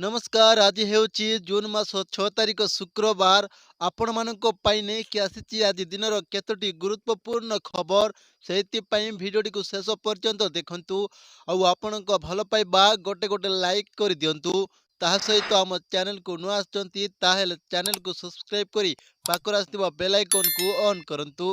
नमस्कार। आज हेउची जून मास 6 तारिख शुक्रवार। आपण मानक पाई नेकी आसीची आज दिनर केतोटी गुरुत्वपूर्ण खबर। सेहितिपाई भिडियोटी को शेष पर्यंत देखंतु। आउ आपणक भल पाइबा गोटे गोटे लाइक कर दियंतु। ताहा सहित आम चैनल को नुआ आछंती ताहेले चैनल को सब्सक्राइब करी पाखर आस्थिबा बेल आइकन को ऑन करंतु।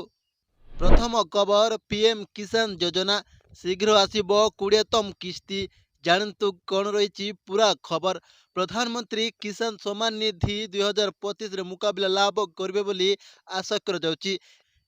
प्रथम खबर पीएम किसान योजना शीघ्र आसिबो 20तम किस्ती। जानतु कौन रही पूरा खबर। प्रधानमंत्री किसान सम्मान निधि 2025 रे मुकाबला लाभ करिवे बोली आशा कर जाउची।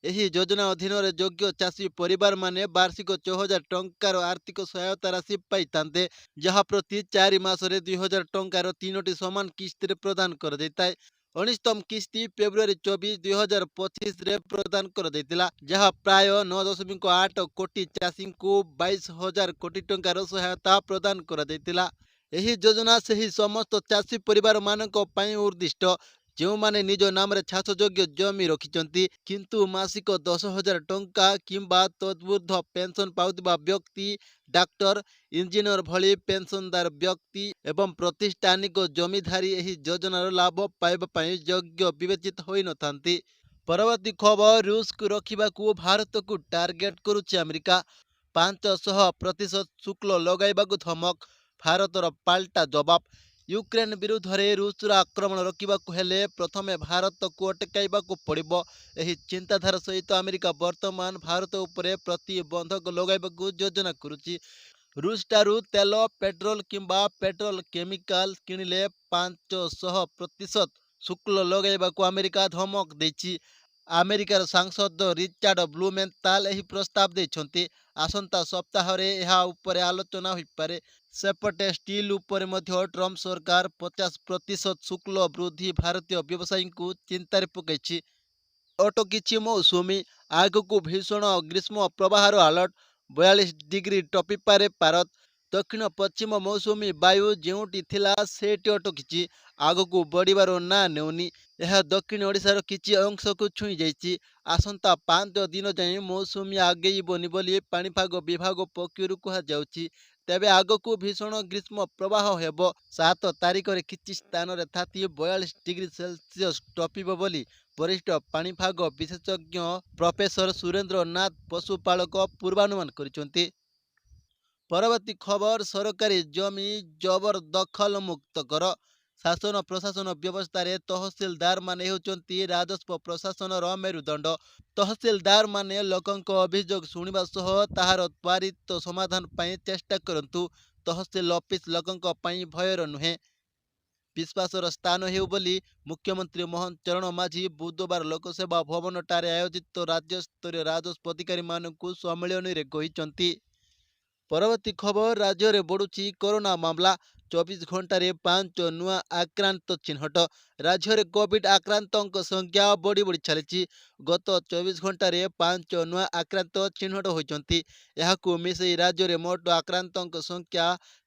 एही योजना अधीन योग्य चाषी परिवार माने वार्षिक 6000 टंकार आर्थिक सहायता राशि पाइतांते, जहा प्रति 4 मासरे 2000 टंकार 3टी समान किस्ती प्रदान कर देताय। 19तम किस्ती फेब्रुआरी 24 2025 रे प्रदान कर देतिला, जहा प्राय 9.8 कोटी चाषी को 22,000 कोटी टंकार सहायता प्रदान कर देतिला। एही योजना सही समस्त चाषी परिवार मानक पई उद्दिष्ट, जो माने निज नाम रे छाछयोग्य जमी रखिचंती किंतु मासिक 10,000 टंका किंबा तद्ऊर्ध्व पेंशन पाउतिबा व्यक्ति, डाक्टर, इंजीनियर भली पेंशनदार व्यक्ति एवं प्रतिष्ठानिक जमीधारी एही योजनार लाभ पाइबा पई योग्य विवेचित होई नथांती। परवर्ती खबर रूस को रखिबाकू भारत को टार्गेट करुछि अमेरिका। 500% शुल्क लगाइबाकू धमक, भारतर पाल्टा जवाब। यूक्रेन विरुद्ध में रूसर आक्रमण रोकबाकू हेले प्रथमे भारत को अटकाइबाकू पड़िबो। एही चिंताधारा सहित अमेरिका वर्तमान भारत उपरे प्रतिबंधक लगाइबाकू योजना करुछि। रूस ठारू तेल, पेट्रोल किंबा पेट्रोल केमिकाल किणिले 500% शुल्क लगाइबाकू अमेरिका धमक देछि। अमेरिकार सांसद रिचार्ड ब्लूमेंटाल एही प्रस्ताव देछंती। आसंता सप्ताह रे एहा उपरे आलोचना होइपारे। सेपटे स्टील उपरे मध्य ट्रम्प सरकार 50% शुल्क वृद्धि भारतीय व्यवसायी को चिंतार पकईछि। अटकिछि मौसुमी, आगकू भीषण ग्रीष्म प्रवाहर अलर्ट। 42 डिग्री टपिपारे भारत। दक्षिण पश्चिम मौसुमी वायु जेउटी थिला सेठी अटकिछि, आगकू बढ़िबार ना नेउनी। यह दक्षिण ओडिशार किछि अंश को छुई जाइछि। आसंता 5 दिन जाए मौसुमी आगेइबनि बोली पाणीपाग विभाग पक्षरु कहा जाउछि। तेबे आगकू भीषण ग्रीष्म प्रवाह हेबो। 7 तारिख रे किछि स्थान रे थाती 42 डिग्री सेल्सियस टपिबो बोली वरिष्ठ पाणीपाग विशेषज्ञ प्रोफेसर सुरेंद्र नाथ पशुपालक पूर्वानुमान करिसंती। परवर्ती खबर सरकारी जमी जबरदखल मुक्त कर। शासन प्रशासन व्यवस्था रे तहसीलदार माने होचंती राजस्व प्रशासन मेरुदंड। तहसीलदार माने लोकंक अभियोग शुणिबा सह ताहार त्वरित समाधान पई चेष्टा करंतु। तहसील ऑफिस लोकंक पई भयर नुहे, विश्वासर स्थान हेउ बोली मुख्यमंत्री मोहन चरण माझी बुधवार लोकसेवा भवन ठारे आयोजित राज्य स्तरीय राजस्व अधिकारी मानकु सम्मेलन रे कहिचंती। परवर्ती खबर राज्य में बढ़ुची कोरोना मामला। 24 घंटे 5 नुआ आक्रांत चिन्हट। राज्य में कोविड आक्रांतों संख्या बढ़ी बढ़ी चली। गत 24 घंटे 5 नुआ आक्रांत चिन्हट होती। यहां मिसई राज्य में मोट आक्रांतों संख्या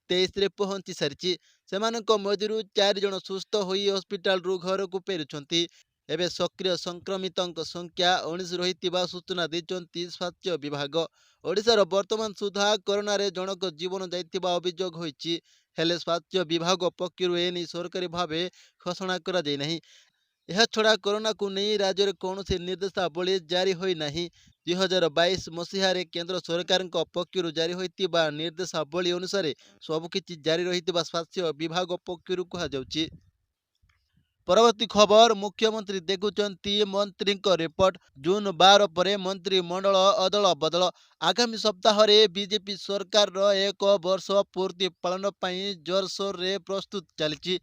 23 रे पहुंची सारी। सेमानक मध्यरु 4 जन सुस्थ होई हॉस्पिटल रु घर को फेरुछंती। एबे सक्रिय संक्रमितों संख्या 19 रही सूचना देते स्वास्थ्य विभाग। ओडिशार वर्तमान सुधा कोरोना रे जनक जीवन जाइतिबा अभियोग होईची, हेले स्वास्थ्य विभाग पक्षरु एनी सरकारी भावे घोषणा करा जाय नहीं। यह छड़ा कोरोना को नहीं राज्य में कौन से निर्देशावली जारी होई नहीं। 2022 मसीह केंद्र सरकार पक्षरु जारी होइतिबा निर्देशावली अनुसार सबकिछि जारी रहितिबा स्वास्थ्य विभाग पक्षरु कहा जाउची। परवर्ती खबर मुख्यमंत्री देखुचंती मंत्री रिपोर्ट। जून 12 पर मंत्रिमंडल अदल बदल। आगामी सप्ताह रे बीजेपी सरकार रो 1 वर्ष पूर्ति पालन पई जोरसोर रे प्रस्तुत चलची।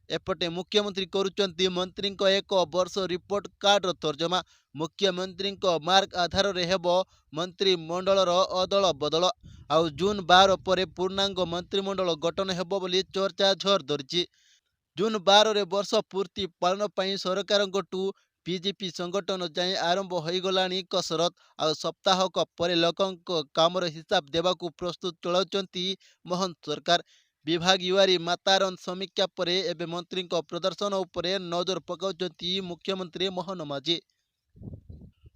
एपटे मुख्यमंत्री करुचंती मंत्री 1 वर्ष रिपोर्ट कार्ड रो तर्जमा। मुख्यमंत्री मार्क आधार रे हेबो मंत्रिमंडल रो अदल बदल। आउ जून 12 पर पूर्णांग मंत्रिमंडल गठन हेबो बोली चर्चा झर धरिची। जून 12 रे वर्ष पूर्ति पालन पई सरकार टू बीजेपी संगठन जाए आरंभ हो गलानी कसरत। आ सप्ताहक पर लोकंक कामर हिसाब देवाकू प्रस्तुत चलाउचंती मोहन सरकार। विभागीय मातारन समीक्षा पर एबे मंत्री प्रदर्शन उपरे नजर पकाउचंती मुख्यमंत्री मोहन माझी।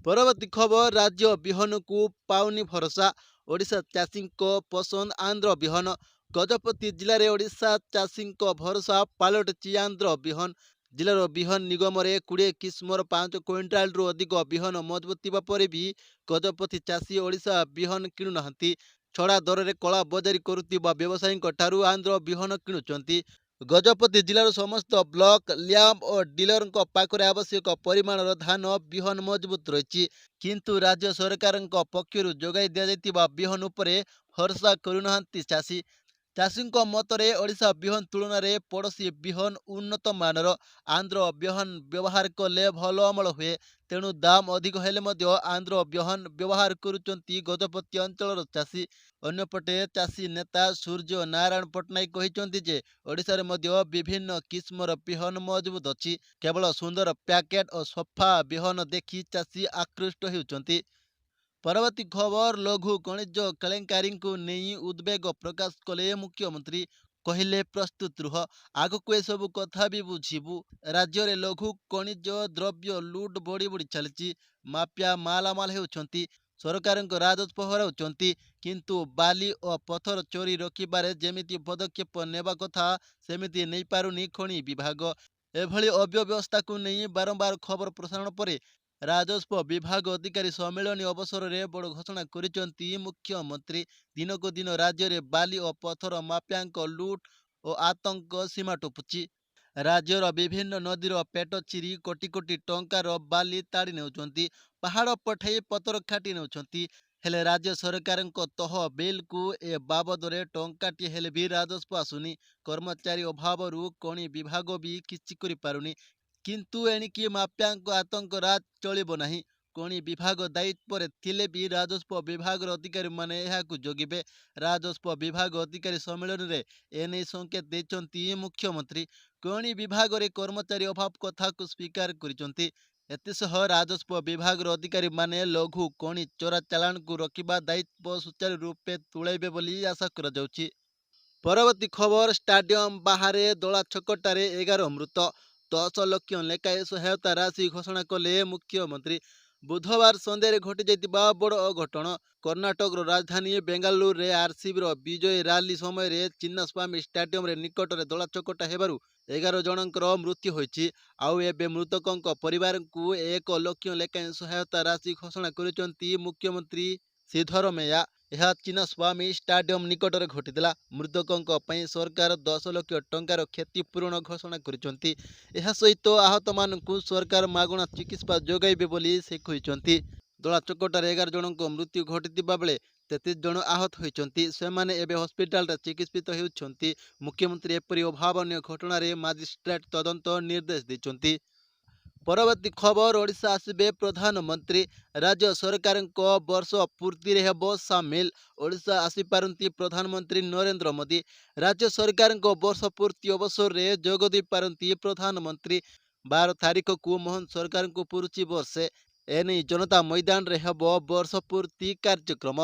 परवर्ती खबर राज्य बिहन को पाउनी भरोसा। ओडिशा चाषी को पसंद आंध्र बिहन। ଗଜପତି ଜିଲ୍ଲାରେ ଓଡ଼ିଶା ଚାଷୀଙ୍କ ଭରସା ପାଲଟିଛି ଆନ୍ଧ୍ର ବିହନ। ଜିଲ୍ଲାର ବିହନ ନିଗମରେ 20 କିସ୍ମର 5 କ୍ୱିଣ୍ଟାଲରୁ ଅଧିକ ବିହନ ମଜବୁତ ଥିବା ପରେ ବି ଗଜପତି ଚାଷୀ ଓଡ଼ିଶା ବିହନ କିଣୁନାହାନ୍ତି। ଛଡ଼ା ଦରରେ କଳା ବଜାରୀ କରୁଥିବା ବ୍ୟବସାୟୀଙ୍କ ଠାରୁ ଆନ୍ଧ୍ର ବିହନ କିଣୁଛନ୍ତି। ଗଜପତି ଜିଲ୍ଲାର ସମସ୍ତ ବ୍ଲକ, ଲ୍ୟାମ୍ପ ଓ ଡିଲରଙ୍କ ପାଖରେ ଆବଶ୍ୟକ ପରିମାଣର ଧାନ ବିହନ ମଜବୁତ ରହିଛି। କିନ୍ତୁ ରାଜ୍ୟ ସରକାରଙ୍କ ପକ୍ଷରୁ ଯୋଗାଇ ଦିଆଯାଇଥିବା ବିହନ ଉପରେ ଭରସା କରୁନାହାନ୍ତି ଚାଷୀ। ଚାଷୀଙ୍କ ମତରେ ଓଡ଼ିଶା ବିହନ ତୁଳନାରେ ପଡ଼ୋଶୀ ବିହନ ଉନ୍ନତ ମାନର। ଆନ୍ଧ୍ର ବିହନ ବ୍ୟବହାର କଲେ ଭଲ ଅମଳ ହୁଏ। ତେଣୁ ଦାମ ଅଧିକ ହେଲେ ମଧ୍ୟ ଆନ୍ଧ୍ର ବିହନ ବ୍ୟବହାର କରୁଛନ୍ତି ଗଜପତି ଅଞ୍ଚଳର ଚାଷୀ। ଅନ୍ୟପଟେ ଚାଷୀ ନେତା ସୂର୍ଯ୍ୟ ନାରାୟଣ ପଟ୍ଟନାୟକ କହିଛନ୍ତି ଯେ ଓଡ଼ିଶାରେ ମଧ୍ୟ ବିଭିନ୍ନ କିସ୍ମର ବିହନ ମଜବୁତ ଅଛି। କେବଳ ସୁନ୍ଦର ପ୍ୟାକେଟ ଓ ସଫା ବିହନ ଦେଖି ଚାଷୀ ଆକୃଷ୍ଟ ହେଉଛନ୍ତି। ପରବର୍ତ୍ତୀ ଖବର, ଲଘୁ ଖଣିଜ କେଲେଙ୍କାରୀଙ୍କୁ ନେଇ ଉଦ୍ବେଗ ପ୍ରକାଶ କଲେ ମୁଖ୍ୟମନ୍ତ୍ରୀ। କହିଲେ, ପ୍ରସ୍ତୁତ ରୁହ, ଆଗକୁ ଏସବୁ କଥା ବି ବୁଝିବୁ। ରାଜ୍ୟରେ ଲଘୁ ଖଣିଜ ଦ୍ରବ୍ୟ ଲୁଟ୍ ବଢ଼ି ବଢ଼ି ଚାଲିଛି। ମାଫିଆ ମାଲାମାଲ ହେଉଛନ୍ତି, ସରକାରଙ୍କ ରାଜସ୍ୱ ହରାଉଛନ୍ତି। କିନ୍ତୁ ବାଲି ଓ ପଥର ଚୋରି ରୋକିବାରେ ଯେମିତି ପଦକ୍ଷେପ ନେବା କଥା ସେମିତି ନେଇପାରୁନି ଖଣି ବିଭାଗ। ଏଭଳି ଅବ୍ୟବସ୍ଥାକୁ ନେଇ ବାରମ୍ବାର ଖବର ପ୍ରସାରଣ ପରେ ରାଜସ୍ୱ ବିଭାଗ ଅଧିକାରୀ ସମ୍ମିଳନୀ ଅବସରରେ ବଡ଼ ଘୋଷଣା କରିଛନ୍ତି ମୁଖ୍ୟମନ୍ତ୍ରୀ। ଦିନକୁ ଦିନ ରାଜ୍ୟରେ ବାଲି ଓ ପଥର ମାଫିଆଙ୍କ ଲୁଟ୍ ଓ ଆତଙ୍କ ସୀମା ଟୁପୁଛି। ରାଜ୍ୟର ବିଭିନ୍ନ ନଦୀର ପେଟ ଚିରି କୋଟି କୋଟି ଟଙ୍କାର ବାଲି ତାଡ଼ି ନେଉଛନ୍ତି। ପାହାଡ଼ ପଠାଇ ପଥର କାଟି ନେଉଛନ୍ତି। ହେଲେ ରାଜ୍ୟ ସରକାରଙ୍କ ତହବିଲକୁ ଏ ବାବଦରେ ଟଙ୍କାଟିଏ ହେଲେ ବି ରାଜସ୍ୱ ଆସୁନି। କର୍ମଚାରୀ ଅଭାବରୁ ଖଣି ବିଭାଗ ବି କିଛି କରିପାରୁନି। କିନ୍ତୁ ଏଣିକି ମାଫିଆଙ୍କ ଆତଙ୍କ ରାଜ ଚଳିବ ନାହିଁ। ଖଣି ବିଭାଗ ଦାୟିତ୍ୱରେ ଥିଲେ ବି ରାଜସ୍ୱ ବିଭାଗର ଅଧିକାରୀମାନେ ଏହାକୁ ଜଗିବେ। ରାଜସ୍ୱ ବିଭାଗ ଅଧିକାରୀ ସମ୍ମିଳନୀରେ ଏନେଇ ସଂକେତ ଦେଇଛନ୍ତି ମୁଖ୍ୟମନ୍ତ୍ରୀ। ଖଣି ବିଭାଗରେ କର୍ମଚାରୀ ଅଭାବ କଥାକୁ ସ୍ୱୀକାର କରିଛନ୍ତି। ଏଥିସହ ରାଜସ୍ୱ ବିଭାଗର ଅଧିକାରୀମାନେ ଲଘୁ ଖଣି ଚୋରାଚାଲାଣକୁ ରୋକିବା ଦାୟିତ୍ୱ ସୁଚାରୁ ରୂପେ ତୁଲାଇବେ ବୋଲି ଆଶା କରାଯାଉଛି। ପରବର୍ତ୍ତୀ ଖବର, ଷ୍ଟାଡିୟମ ବାହାରେ ଦଳା ଚକଟାରେ 11 ମୃତ। 10 ଲକ୍ଷ ଲେଖାଏଁ ସହାୟତା ରାଶି ଘୋଷଣା କଲେ ମୁଖ୍ୟମନ୍ତ୍ରୀ। ବୁଧବାର ସନ୍ଧ୍ୟାରେ ଘଟିଯାଇଥିବା ବଡ଼ ଅଘଟଣ। କର୍ଣ୍ଣାଟକର ରାଜଧାନୀ ବେଙ୍ଗାଲୁରୁରେ ଆରସିବିର ବିଜୟୀ ରାଲି ସମୟରେ ଚିନ୍ନାସ୍ୱାମୀ ଷ୍ଟାଡିୟମରେ ନିକଟରେ ଦଳା ଚକଟା ହେବାରୁ 11 ଜଣଙ୍କର ମୃତ୍ୟୁ ହୋଇଛି। ଆଉ ଏବେ ମୃତକଙ୍କ ପରିବାରଙ୍କୁ 1 ଲକ୍ଷ ଲେଖାଏଁ ସହାୟତା ରାଶି ଘୋଷଣା କରିଛନ୍ତି ମୁଖ୍ୟମନ୍ତ୍ରୀ ସିଦ୍ଧରମେୟା। ଏହା ଚିନ୍ନାସ୍ୱାମୀ ଷ୍ଟାଡିୟମ ନିକଟରେ ଘଟିଥିଲା। ମୃତକଙ୍କ ପାଇଁ ସରକାର 10 ଲକ୍ଷ ଟଙ୍କାର କ୍ଷତିପୂରଣ ଘୋଷଣା କରିଛନ୍ତି। ଏହା ସହିତ ଆହତମାନଙ୍କୁ ସରକାର ମାଗଣା ଚିକିତ୍ସା ଯୋଗାଇବେ ବୋଲି ସେ କହିଛନ୍ତି। ଦଳାଚକଟାରେ 11 ଜଣଙ୍କ ମୃତ୍ୟୁ ଘଟିଥିବା ବେଳେ 33 ଜଣ ଆହତ ହୋଇଛନ୍ତି। ସେମାନେ ଏବେ ହସ୍ପିଟାଲରେ ଚିକିତ୍ସିତ ହେଉଛନ୍ତି। ମୁଖ୍ୟମନ୍ତ୍ରୀ ଏପରି ଅଭାବନୀୟ ଘଟଣାରେ ମାଜିଷ୍ଟ୍ରେଟ ତଦନ୍ତ ନିର୍ଦ୍ଦେଶ ଦେଇଛନ୍ତି। ପରବର୍ତ୍ତୀ ଖବର, ଓଡ଼ିଶା ଆସିବେ ପ୍ରଧାନମନ୍ତ୍ରୀ। ରାଜ୍ୟ ସରକାରଙ୍କ ବର୍ଷ ପୂର୍ତ୍ତିରେ ହେବ ସାମିଲ। ଓଡ଼ିଶା ଆସିପାରନ୍ତି ପ୍ରଧାନମନ୍ତ୍ରୀ ନରେନ୍ଦ୍ର ମୋଦି। ରାଜ୍ୟ ସରକାରଙ୍କ ବର୍ଷ ପୂର୍ତ୍ତି ଅବସରରେ ଯୋଗ ଦେଇପାରନ୍ତି ପ୍ରଧାନମନ୍ତ୍ରୀ। 12 ତାରିଖକୁ ମୋହନ ସରକାରଙ୍କୁ ପୁରୁଛି ବର୍ଷେ। ଏନେଇ ଜନତା ମଇଦାନରେ ହେବ ବର୍ଷ ପୂର୍ତ୍ତି କାର୍ଯ୍ୟକ୍ରମ।